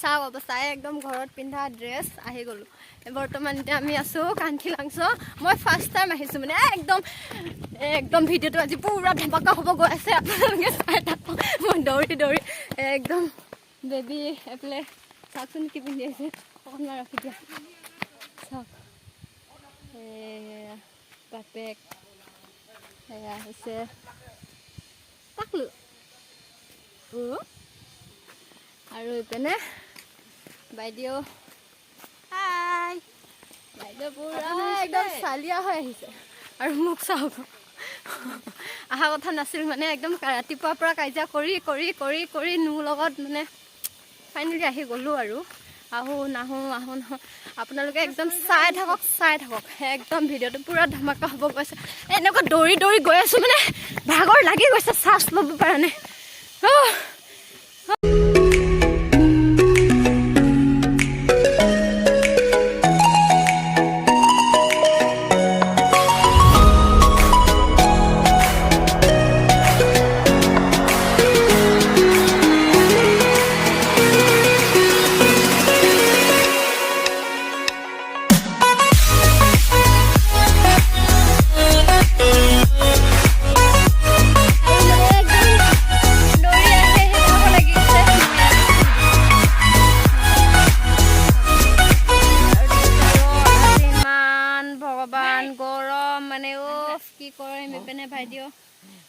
চাওক অৱস্থা একদম ঘৰত পিন্ধা ড্ৰেছ আহি গ'লো বৰ্তমান এতিয়া আমি আছো কান্থি লাংছো মই ফাৰ্ষ্ট টাইম আহিছো মানে একদম ভিডিঅ'টো আজি পুৰা ধমাকা হ'ব গৈ আছে আপোনালোকে চাই থাকক মই দৌৰি দৌৰি একদম বেবী এপ্লে চাওকচোন কি পিন্ধি আছে অকণমান ৰাখি দিয়া চাওক বাপেক এয়া হৈছে তাকলো আৰু ইপিনে বাইদেউ হাই বাইদেউ পুৰা একদম চালিয়া হৈ আহিছে আৰু মোক চাওক অহা কথা নাছিল মানে একদম ৰাতিপুৱাৰ পৰা কাজিয়া কৰি কৰি কৰি কৰি মোৰ লগত মানে ফাইনেলি আহি গ'লো আৰু আহো নাহো আপোনালোকে একদম চাই থাকক একদম ভিডিঅ'টো পুৰা ধমাকা হ'ব গৈছে এনেকুৱা দৌৰি দৌৰি গৈ আছো মানে ভাগৰ লাগি গৈছে চাৰ্জ ল'ব পৰা নাই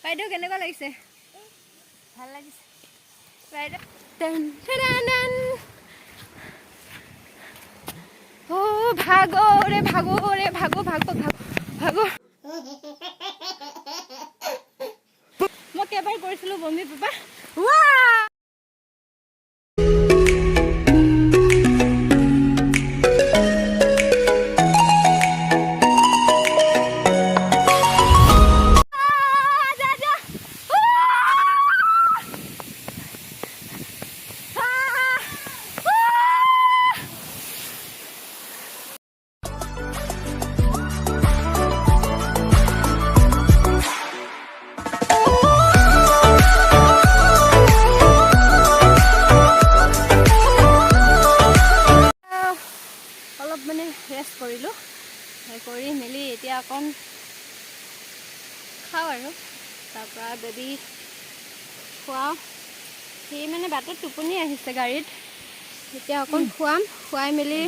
বাইদেউ কেনেকুৱা লাগিছে ভাল লাগিছে বাইদেউ ও ভাগৰে মই কেইবাৰ কৰিছিলো বমি পাপা কৰিলো কৰি মেলি এতিয়া অকণ খাওঁ আৰু তাৰপৰা বেবী খুৱাওঁ সি মানে বাটত টোপনি আহিছে গাড়ীত এতিয়া অকণ খুৱাই মেলি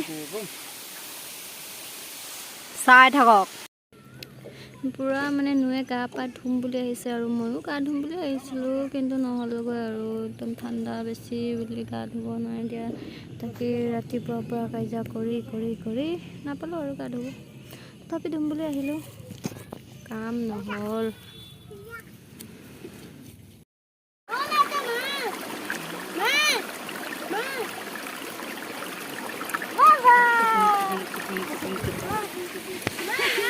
চাই থাকক পুৰা মানে নুৱে গা পা ধুম বুলি আহিছে আৰু ময়ো গা ধুম বুলি আহিছিলোঁ কিন্তু নহ'লগৈ আৰু একদম ঠাণ্ডা বেছি বুলি গা ধুব নোৱাৰি দিয়া তাকে ৰাতিপুৱাৰ পৰা কাজিয়া কৰি নাপালোঁ আৰু গা ধুব তথাপি ধুম বুলি আহিলোঁ কাম নহ'ল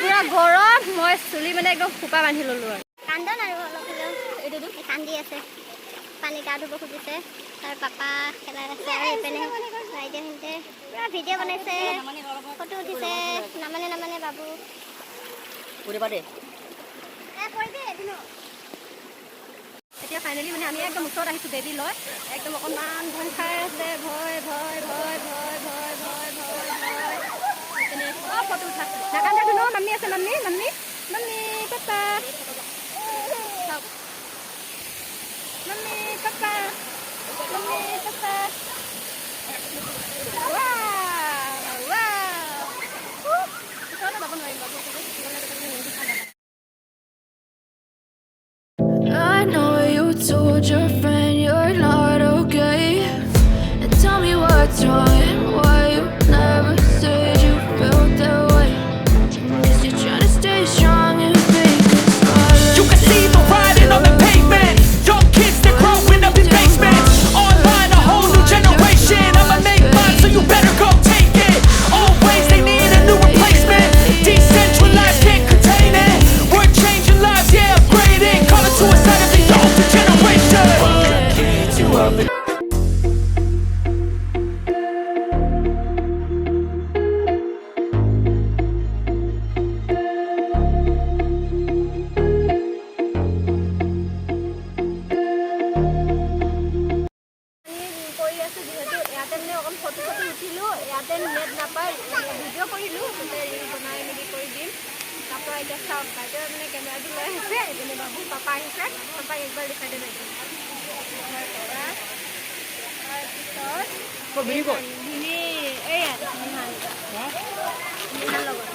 পুৰা গৰম মই চুলি মানে একদম খোপা বান্ধি ল'লোঁ আৰু কান্দন আৰু অলপ হ'লেও এইটো কান্দি আছে পানী গা ধুব খুজিছে তাৰ পাপা খেলাই আছে আৰু এইপিনে বাইদেউ সিহঁতে পুৰা ভিডিঅ' বনাইছে ফটো উঠিছে নামানে বাবু এতিয়া ফাইনেলি মানে আমি একদম ওচৰত আহিছোঁ বেবী লৈ একদম অকণমান ভয় খাই আছে ভয় ফটো উঠা নাকান্দে ধুনো মাম্মী আছে mummy papa mummy papa I know you told your friend you're not okay and tell me what's wrong and why you never said you felt that way. Guess you're trying to stay strong and fake this love. You can see the writing on the pavement. Young kids, they're growing up in basements. Online, a whole new generation. I'ma make mine, so you better go take it. Always, they need a new replacement. Decentralized, can't contain it. We're changing lives, yeah, upgrading. Call it suicide of the older generation. Kids, you up photo photo উঠিলোঁ ইয়াতে net নাপায় video' কৰিলোঁ reel বনাই মেলি কৰি দিম তাৰপৰা এতিয়া চাওক বাইদেউ মানে কেমেৰাটো লৈ আহিছে এজনী বাবু পাপা আহিছে পাপাক একবাৰ দেখাই দে বাইদেউ তাৰপিছত এয়া নিহান লগত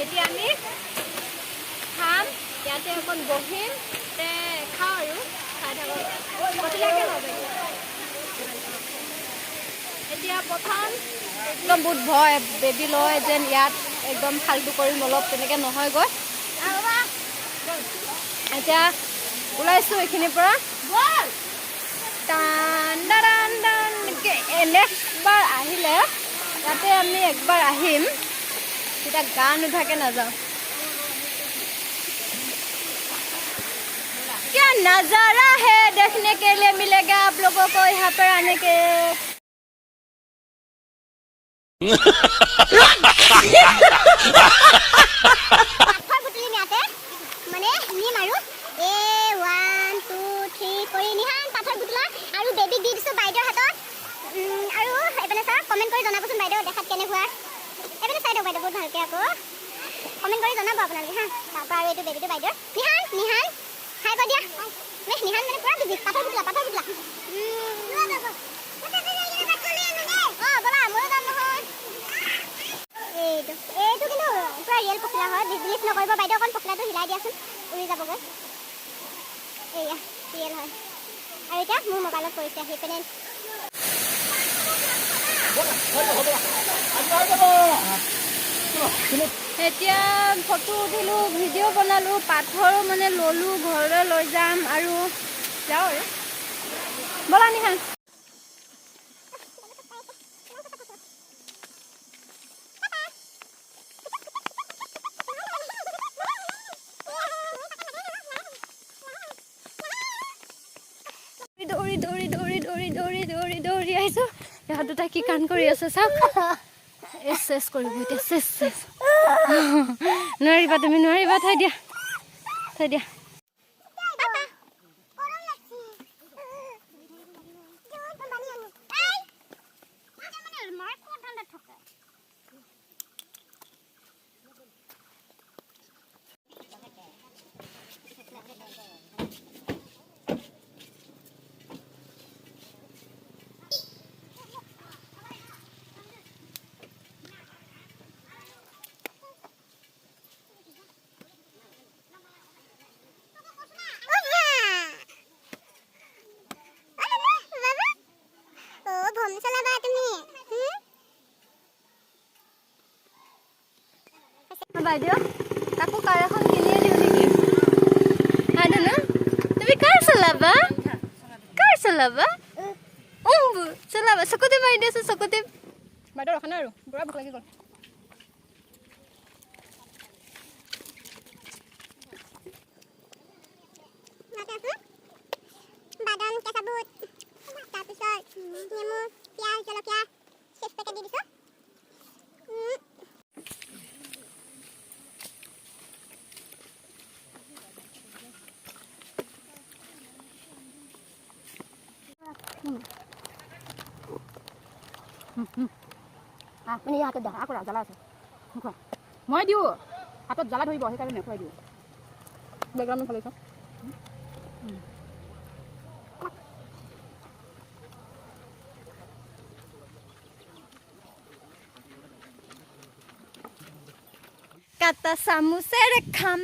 এতিয়া আমি খাম ইয়াতে অকণ বহিম তে খাওঁ আৰু খাই থাকক কতিলাকে লওঁ এতিয়া প্ৰথম একদম বহুত ভয় বেবী লয় যেন ইয়াত একদম ফাল্টু কৰিম অলপ তেনেকৈ নহয়গৈ এতিয়া ওলাইছোঁ এইখিনিৰ পৰা নেক্সটবাৰ আহিলে ইয়াতে আমি একবাৰ আহিম তেতিয়া গা নুধাকে নাযাওঁ क्या नजारा है देखने के लिए मिलेगा आप लोगों को यहाँ पर आने के কমেন্ট কৰি জনাব আপোনালোকে হা তাৰপৰা আৰু এইটো বেবিটো বাইদেউ নিহান হাই কৈ দিয়া নিহান মানে পুৰা বিজি পাথৰ বুটলা বলা ময়ো যাম নহয় এইটো কিন্তু পুৰা ৰিয়েল পখিলা হয় বিজনেছ নকৰিব বাইদেউ অকণ পখিলাটো হিলাই দিয়াচোন উৰি যাবগৈ এয়া ৰিয়েল হয় আৰু এতিয়া মোৰ মোবাইলত কৰিছে সেইপিনে এতিয়া ফটো উঠিলোঁ ভিডিঅ' বনালোঁ পাথৰো মানে ল'লোঁ ঘৰলৈ লৈ যাম আৰু যাওঁ আৰু ব'লা নিহান দৌৰি আহিছোঁ ইহঁত দুটা কি কাণ কৰি আছে চাওক চেছ কৰিব এতিয়া চেছ নোৱাৰিবা তুমি নোৱাৰিবা থৈ দিয়া বাইদেউ তাকো কাৰ এখন কিনিয়ে দিওঁ নেকি তুমি কাৰ চলাবা চলাবা চকুতে মাৰি দিয়াচোন চকুতে বাইদেউ ৰখা নাই আৰু পুৰা ভোক লাগি গ'ল বাদাম কেঁচা বুট তাৰপিছত নেমু পিঁয়াজ জলকীয়া চিপছ পেকেট দি দিছোঁ মানে এই হাতত আকৌ জ্বালা আছে মই দিওঁ হাতত জ্বালা ধৰিব সেইকাৰণে নেখুৱাই দিওঁ বেকগ্ৰাউণ্ডত ভালেই চাওঁ কাটা চামুচেৰে খাম